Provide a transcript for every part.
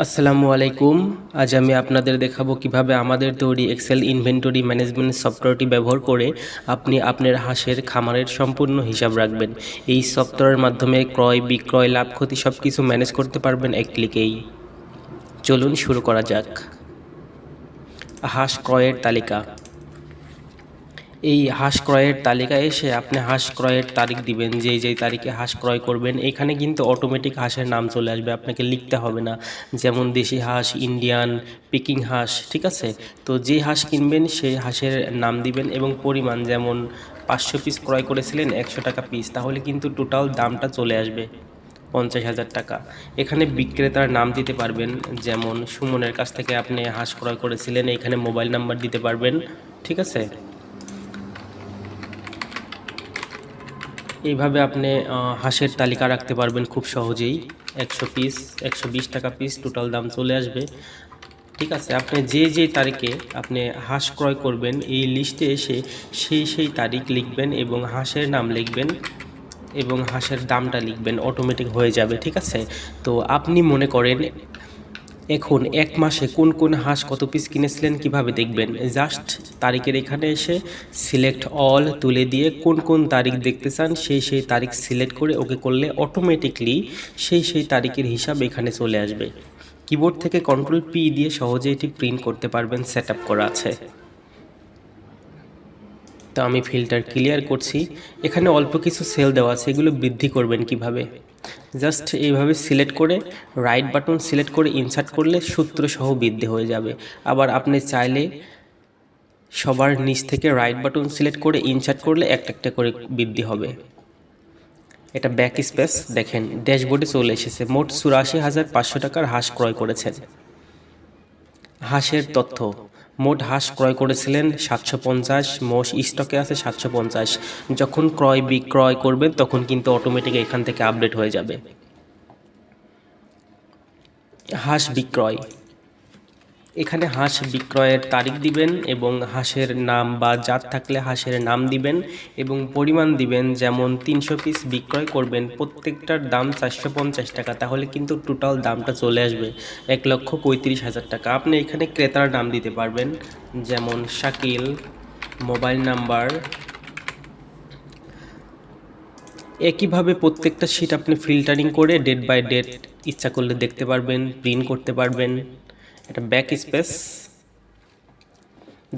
আসসালামু আলাইকুম। আজ আমি আপনাদের দেখাবো কিভাবে আমাদের তৈরি এক্সেল ইনভেন্টরি ম্যানেজমেন্ট সফটওয়্যারটি ব্যবহার করে আপনি আপনার হাঁসের খামারের সম্পূর্ণ হিসাব রাখবেন। এই সফটওয়্যারের মাধ্যমে ক্রয় বিক্রয় লাভ ক্ষতি সব কিছু ম্যানেজ করতে পারবেন এক ক্লিকেই। চলুন শুরু করা যাক। হাঁস ক্রয়ের তালিকা। এই হাঁস ক্রয়ের তালিকায় এসে আপনি হাঁস ক্রয়ের তারিখ দিবেন, যেই তারিখে হাঁস ক্রয় করবেন। এখানে কিন্তু অটোমেটিক হাঁসের নাম চলে আসবে, আপনাকে লিখতে হবে না। যেমন দেশি হাঁস, ইন্ডিয়ান, পিকিং হাঁস, ঠিক আছে। তো যে হাঁস কিনবেন সেই হাঁসের নাম দিবেন এবং পরিমাণ, যেমন 500 পিস ক্রয় করেছিলেন 100 টাকা পিস, তাহলে কিন্তু টোটাল দামটা চলে আসবে 50,000 টাকা। এখানে বিক্রেতার নাম দিতে পারবেন, যেমন সুমনের কাছ থেকে আপনি হাঁস ক্রয় করেছিলেন, এখানে মোবাইল নাম্বার দিতে পারবেন, ঠিক আছে। এইভাবে আপনি হাঁসের তালিকা রাখতে পারবেন খুব সহজেই। 100 পিস 120 টাকা পিস টোটাল দাম চলে আসবে, ঠিক আছে। আপনি যে তারিখে আপনি হাঁস ক্রয় করবেন এই লিস্টে এসে সেই তারিখ লিখবেন এবং হাঁসের নাম লিখবেন এবং হাঁসের দামটা লিখবেন, অটোমেটিক হয়ে যাবে, ঠিক আছে। তো আপনি মনে করেন এখন এক মাসে কোন কোন হাঁস কত পিস কিনেছিলেন কিভাবে দেখবেন? জাস্ট তারিখের এখানে এসে সিলেক্ট অল তুলে দিয়ে কোন কোন তারিখ দেখতে চান সেই তারিখ সিলেক্ট করে ওকে করলে অটোমেটিকলি সেই তারিখের হিসাব এখানে চলে আসবে। কিবোর্ড থেকে কন্ট্রোল পি দিয়ে সহজে এটি প্রিন্ট করতে পারবেন, সেট আপ করা আছে। তো আমি ফিল্টার ক্লিয়ার করছি। এখানে অল্প কিছু সেল দেওয়া আছে, এগুলো বৃদ্ধি করবেন কিভাবে? জাস্ট এইভাবে সিলেক্ট করে রাইট বাটন সিলেক্ট করে ইনসার্ট করলে সূত্র সহ বৃদ্ধি হয়ে যাবে। আবার আপনি চাইলে সবার নিচ থেকে রাইট বাটন সিলেক্ট করে ইনসার্ট করলে একটা একটা করে বৃদ্ধি হবে। এটা ব্যাক স্পেস, দেখেন ড্যাশবোর্ডে চলে এসেছে। মোট 84,500 টাকার হাঁস ক্রয় করেছেন। হাঁসের তথ্য: মোট হাঁস ক্রয় করেছিলেন 750, মোষ স্টকে আছে 750। যখন ক্রয় বিক্রয় করবেন তখন কিন্তু অটোমেটিক এখান থেকে আপডেট হয়ে যাবে। হাঁস বিক্রয়, এখানে হাঁস বিক্রয়ের তারিখ দিবেন এবং হাঁসের নাম বা জাত থাকলে হাঁসের নাম দিবেন এবং পরিমাণ দিবেন। যেমন 300 পিস বিক্রয় করবেন, প্রত্যেকটার দাম 450 টাকা, তাহলে কিন্তু টোটাল দামটা চলে আসবে 1,35,000 টাকা। আপনি এখানে ক্রেতার নাম দিতে পারবেন, যেমন শাকিল, মোবাইল নাম্বার। একইভাবে প্রত্যেকটা শিট আপনি ফিল্টারিং করে ডেট বাই ডেট ইচ্ছা করলে দেখতে পারবেন, প্রিন্ট করতে পারবেন। এটা ব্যাক স্পেস,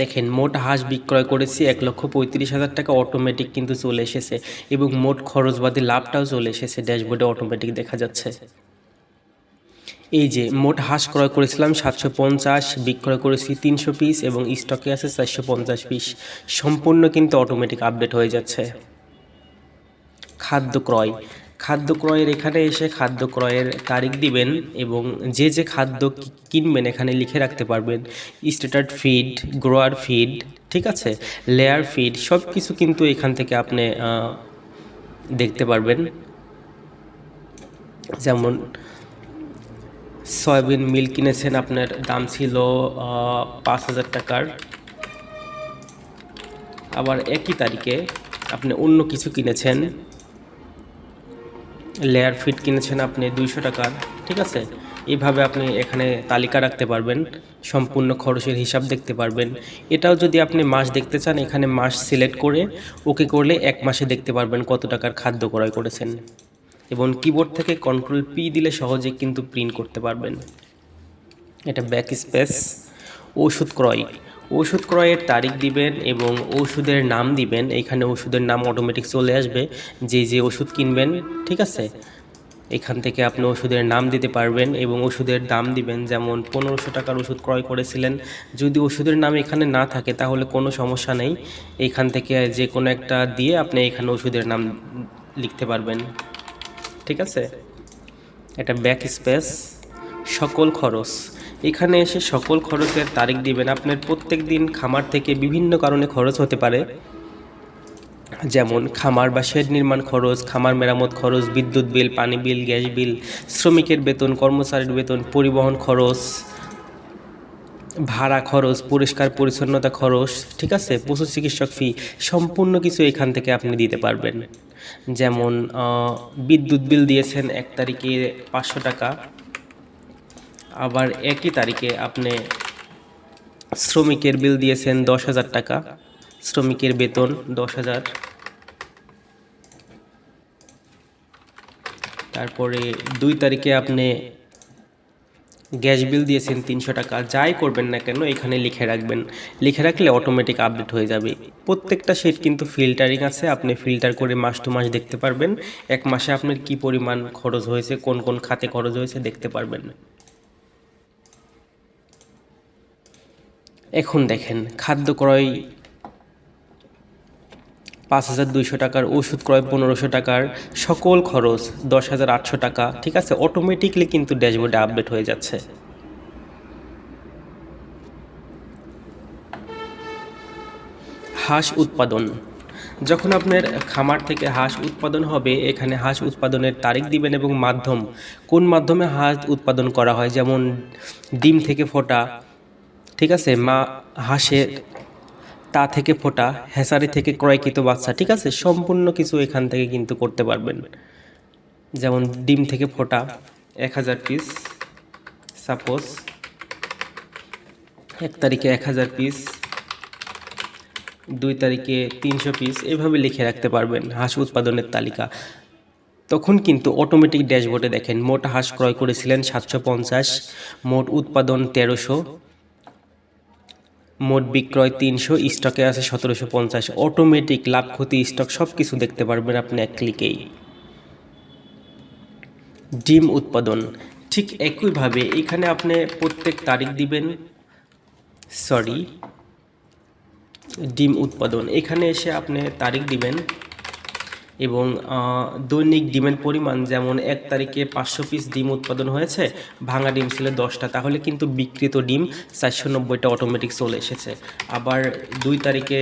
দেখেন মোট হাঁস বিক্রয় করেছি 1,35,000 টাকা, অটোমেটিক কিন্তু চলে এসেছে এবং মোট খরচ বাদে লাভটাও চলে এসেছে, ড্যাশবোর্ডে অটোমেটিক দেখা যাচ্ছে। এই যে মোট হাঁস ক্রয় করেছিলাম 750, বিক্রয় করেছি 300 পিস এবং স্টকে আছে 450 পিস, সম্পূর্ণ কিন্তু অটোমেটিক আপডেট হয়ে যাচ্ছে। খাদ্য ক্রয়, খাদ্য ক্রয়ের এখানে এসে খাদ্য ক্রয়ের তারিখ দিবেন এবং যে খাদ্য কিনবেন এখানে লিখে রাখতে পারবেন। স্ট্যাটার্ড ফিড, গ্রোয়ার ফিড, ঠিক আছে, লেয়ার ফিড, সব কিছু কিন্তু এখান থেকে আপনি দেখতে পারবেন। যেমন সয়াবিন মিল কিনেছেন, আপনার দাম ছিল 5,000 টাকার। আবার একই তারিখে আপনি অন্য কিছু কিনেছেন, লেয়ার ফিট কিনেছেন আপনি 200 টাকার, ঠিক আছে। এইভাবে আপনি এখানে তালিকা রাখতে পারবেন, সম্পূর্ণ খরচের হিসাব দেখতে পারবেন। এটাও যদি আপনি মাস দেখতে চান এখানে মাস সিলেক্ট করে ওকে করলে এক মাসে দেখতে পারবেন কত টাকার খাদ্য ক্রয় করেছেন এবং কিবোর্ড থেকে কন্ট্রোল পি দিলে সহজে কিন্তু প্রিন্ট করতে পারবেন। এটা ব্যাক স্পেস। ওষুধ ক্রয়, ওষুধ ক্রয়ের তারিখ দিবেন এবং ওষুধের নাম দিবেন। এখানে ওষুধের নাম অটোমেটিক চলে আসবে, যে ওষুধ কিনবেন, ঠিক আছে। এখান থেকে আপনি ওষুধের নাম দিতে পারবেন এবং ওষুধের দাম দিবেন। যেমন 1500 টাকার ওষুধ ক্রয় করেছিলেন, যদি ওষুধের নাম এখানে না থাকে তাহলে কোনো সমস্যা নেই, এখান থেকে যে কোনো একটা দিয়ে আপনি এখানে ওষুধের নাম লিখতে পারবেন, ঠিক আছে। এটা ব্যাক স্পেস। সকল খরচ, এখানে এসে সকল খরচের তারিখ দিবেন। আপনার প্রত্যেক দিন খামার থেকে বিভিন্ন কারণে খরচ হতে পারে, যেমন খামার বা শেড নির্মাণ খরচ, খামার মেরামত খরচ, বিদ্যুৎ বিল, পানি বিল, গ্যাস বিল, শ্রমিকের বেতন, কর্মচারীর বেতন, পরিবহন খরচ, ভাড়া খরচ, পরিষ্কার পরিচ্ছন্নতা খরচ, ঠিক আছে, পশু চিকিৎসক ফি, সম্পূর্ণ কিছু এখান থেকে আপনি দিতে পারবেন। যেমন বিদ্যুৎ বিল দিয়েছেন 1 তারিখে 500 টাকা, আবার একই তারিখে আপনি শ্রমিকের বিল দিয়েছেন 10,000 টাকা, শ্রমিকের বেতন 10,000। তারপরে 2 তারিখে আপনি গ্যাস বিল দিয়েছেন 300 টাকা। যাই করবেন না কেন এখানে লিখে রাখবেন, লিখে রাখলে অটোমেটিক আপডেট হয়ে যাবে। প্রত্যেকটা শিট কিন্তু ফিল্টারিং আছে, আপনি ফিল্টার করে মাস টু মাস দেখতে পারবেন। এক মাসে আপনার কি পরিমাণ খরচ হয়েছে, কোন কোন খাতে খরচ হয়েছে দেখতে পারবেন। এখন দেখেন খাদ্য ক্রয় 5,200 টাকার, ওষুধ ক্রয় 1,500 টাকার, সকল খরচ 10,800 টাকা। ঠিক আছে, অটোমেটিকলি কিন্তু ড্যাশবোর্ডে আপডেট হয়ে যাচ্ছে। হাঁস উৎপাদন, যখন আপনার খামার থেকে হাঁস উৎপাদন হবে এখানে হাঁস উৎপাদনের তারিখ দিবেন এবং মাধ্যম, কোন মাধ্যমে হাঁস উৎপাদন করা হয়, যেমন ডিম থেকে ফোটা, ঠিক আছে, মা হাঁসের তা থেকে ফোটা, হ্যাচারি থেকে ক্রয়কৃত বাচ্চা। ঠিক আছে, সম্পূর্ণ কিছু এখান থেকে কিন্তু করতে পারবেন। যেমন ডিম থেকে ফোটা 1,000 পিস, সাপোজ 1 তারিখে 1,000 পিস, 2 তারিখে 300 পিস, এভাবে লিখে রাখতে পারবেন হাঁস উৎপাদনের তালিকা। তখন কিন্তু অটোমেটিক ড্যাশবোর্ডে দেখেন মোট হাঁস ক্রয় করেছিলেন 750, মোট উৎপাদন 1300, মোট বিক্রয় 300, স্টকে আছে 1750। অটোমেটিক লাভ ক্ষতি স্টক সব কিছু দেখতে পারবেন আপনি এক ক্লিকেই। ডিম উৎপাদন ঠিক একইভাবে এখানে আপনি প্রত্যেক তারিখ দিবেন, ডিম উৎপাদন এখানে এসে আপনি তারিখ দিবেন এবং দৈনিক ডিমের পরিমাণ, যেমন 1 তারিখে 500 পিস ডিম উৎপাদন হয়েছে, ভাঙা ডিম ছিল 10টা, তাহলে কিন্তু বিক্রিত ডিম 490টা অটোমেটিক চলে এসেছে। আবার 2 তারিখে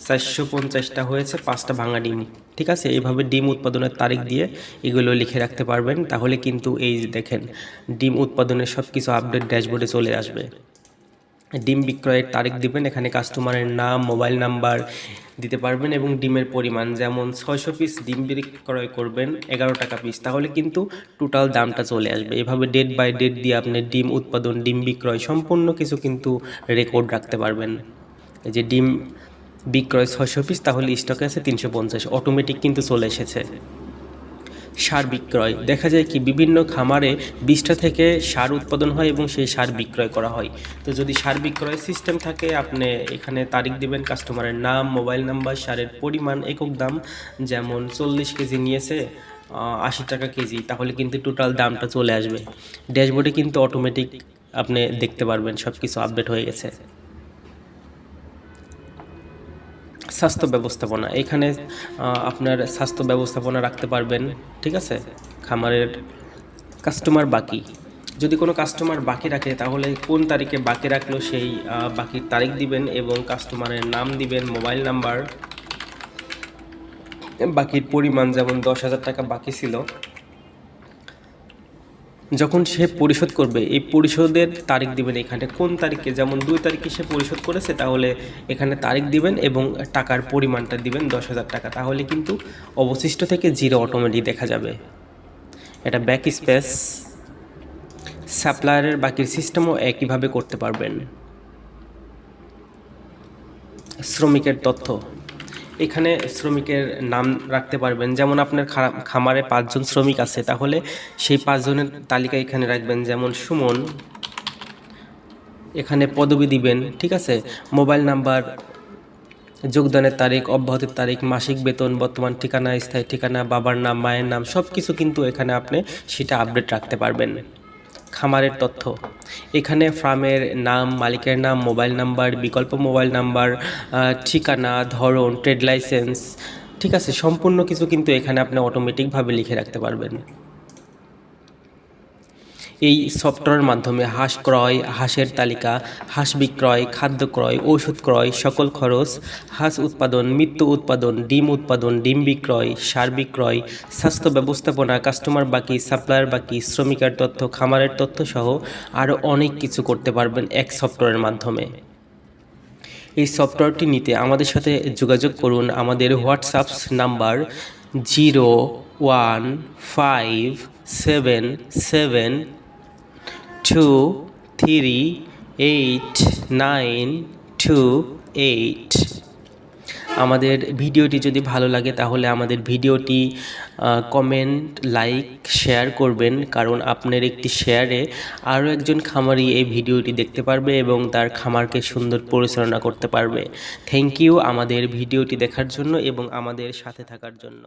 450টা হয়েছে, 5টা ভাঙা ডিম। ঠিক আছে, এইভাবে ডিম উৎপাদনের তারিখ দিয়ে এগুলো লিখে রাখতে পারবেন। তাহলে কিন্তু এই দেখেন ডিম উৎপাদনের সব কিছু আপডেট ড্যাশবোর্ডে চলে আসবে। ডিম বিক্রয়ের তারিখ দিবেন, এখানে কাস্টমারের নাম, মোবাইল নাম্বার দিতে পারবেন এবং ডিমের পরিমাণ, যেমন 600 পিস ডিম বিক্রয় করবেন 11 টাকা পিস, তাহলে কিন্তু টোটাল দামটা চলে আসবে। এভাবে ডেট বাই ডেট দিয়ে আপনি ডিম উৎপাদন, ডিম বিক্রয় সম্পূর্ণ কিছু কিন্তু রেকর্ড রাখতে পারবেন। এই যে ডিম বিক্রয় 600 পিস, তাহলে স্টকে আছে 350, অটোমেটিক কিন্তু চলে এসেছে। সার বিক্রয়, দেখা যায় কি বিভিন্ন খামারে 20টা থেকে সার উৎপাদন হয় এবং সেই সার বিক্রয় করা হয়। তো যদি সার বিক্রয় সিস্টেম থাকে, আপনি এখানে তারিখ দিবেন, কাস্টমারের নাম, মোবাইল নাম্বার, সারের পরিমাণ, একক দাম, যেমন 40 কেজি নিয়েছে 80 টাকা কেজি, তাহলে কিন্তু টোটাল দামটা চলে আসবে। ড্যাশবোর্ডে কিন্তু অটোমেটিক আপনি দেখতে পারবেন সব কিছু আপডেট হয়ে গেছে। স্বাস্থ্য ব্যবস্থাপনা, এখানে আপনার স্বাস্থ্য ব্যবস্থাপনা রাখতে পারবেন। ঠিক আছে, খামারের কাস্টমার বাকি, যদি কোনো কাস্টমার বাকি রাখে তাহলে কোন তারিখে বাকি রাখলো সেই বাকির তারিখ দিবেন এবং কাস্টমারের নাম দিবেন, মোবাইল নাম্বার, বাকির পরিমাণ, যেমন 10,000 টাকা বাকি ছিল, যখন সে পরিশোধ করবে এই পরিশোধের তারিখ দিবেন এখানে, কোন তারিখে, যেমন 2 তারিখে সে পরিশোধ করেছে, তাহলে এখানে তারিখ দিবেন এবং টাকার পরিমাণটা দিবেন 10,000 টাকা, তাহলে কিন্তু অবশিষ্ট থেকে জিরো অটোমেটিক দেখা যাবে। এটা ব্যাক স্পেস। সাপ্লায়ারের বাকির সিস্টেমও একইভাবে করতে পারবেন। শ্রমিকের তথ্য, এখানে শ্রমিকের নাম রাখতে পারবেন, যেমন আপনার খামারে 5 জন শ্রমিক আছে, তাহলে সেই 5 জনের তালিকা এখানে রাখবেন, যেমন সুমন, এখানে পদবি দিবেন। ঠিক আছে, মোবাইল নাম্বার, যোগদানের তারিখ, অব্যাহতির তারিখ, মাসিক বেতন, বর্তমান ঠিকানা, স্থায়ী ঠিকানা, বাবার নাম, মায়ের নাম, সব কিছু কিন্তু এখানে আপনি সেটা আপডেট রাখতে পারবেন। খামারের তথ্য, এখানে ফার্মের নাম, মালিকের নাম, মোবাইল নাম্বার, বিকল্প মোবাইল নাম্বার, ঠিকানা, ধরন, ট্রেড লাইসেন্স, ঠিক আছে, সম্পূর্ণ কিছু কিন্তু এখানে আপনি অটোমেটিকভাবে লিখে রাখতে পারবেন। এই সফটওয়্যারের মাধ্যমে হাঁস ক্রয়, হাঁসের তালিকা, হাঁস বিক্রয়, খাদ্য ক্রয়, ওষুধ ক্রয়, সকল খরচ, হাঁস উৎপাদন, মৃত্যু উৎপাদন, ডিম বিক্রয়, সার বিক্রয়, স্বাস্থ্য ব্যবস্থাপনা, কাস্টমার বাকি, সাপ্লায়ার বাকি, শ্রমিকের তথ্য, খামারের তথ্য সহ আরও অনেক কিছু করতে পারবেন এক সফটওয়্যারের মাধ্যমে। এই সফটওয়্যারটি নিতে আমাদের সাথে যোগাযোগ করুন। আমাদের হোয়াটসঅ্যাপ নাম্বার 0157 238928। আমাদের ভিডিওটি যদি ভালো লাগে তাহলে আমাদের ভিডিওটি কমেন্ট, লাইক, শেয়ার করবেন, কারণ আপনার একটি শেয়ারে আরও একজন খামারি এই ভিডিওটি দেখতে পারবে এবং তার খামারকে সুন্দর পরিচালনা করতে পারবে। থ্যাংক ইউ আমাদের ভিডিওটি দেখার জন্য এবং আমাদের সাথে থাকার জন্য।